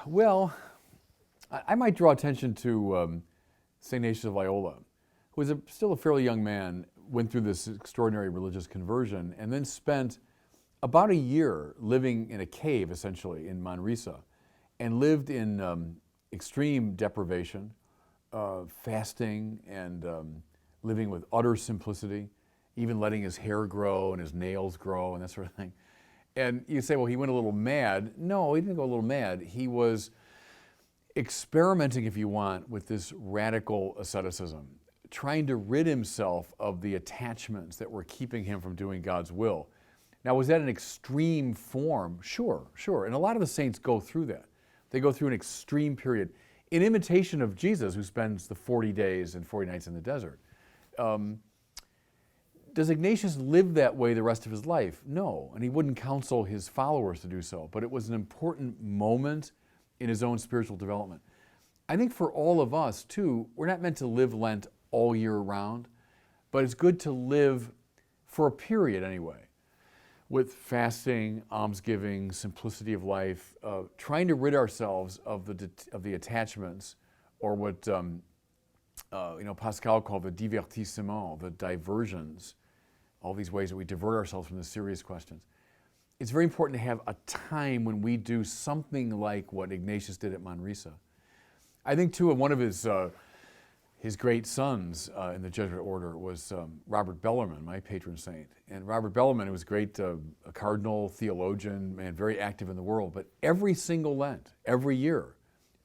Well, I might draw attention to St. Ignatius of Loyola, who was still a fairly young man, went through this extraordinary religious conversion, and then spent about a year living in a cave, essentially, in Manresa, and lived in extreme deprivation, fasting, and living with utter simplicity, even letting his hair grow and his nails grow and that sort of thing. And you say, well, he went a little mad. No, he didn't go a little mad. He was experimenting, if you want, with this radical asceticism, trying to rid himself of the attachments that were keeping him from doing God's will. Now, was that an extreme form? Sure, sure. And a lot of the saints go through that. They go through an extreme period in imitation of Jesus, who spends the 40 days and 40 nights in the desert. Does Ignatius live that way the rest of his life? No, and he wouldn't counsel his followers to do so, but it was an important moment in his own spiritual development. I think for all of us, too, we're not meant to live Lent all year round, but it's good to live for a period anyway, with fasting, almsgiving, simplicity of life, trying to rid ourselves of the attachments, or what Pascal called the divertissement, the diversions, all these ways that we divert ourselves from the serious questions. It's very important to have a time when we do something like what Ignatius did at Manresa. I think, too, one of his great sons in the Jesuit order was Robert Bellarmine, my patron saint. And Robert Bellarmine was a cardinal, theologian, and very active in the world. But every single Lent, every year,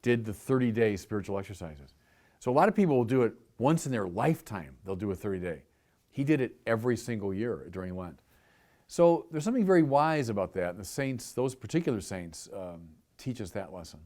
did the 30-day spiritual exercises. So a lot of people will do it once in their lifetime. They'll do a 30-day. He did it every single year during Lent. So there's something very wise about that. And the saints, those particular saints, teach us that lesson.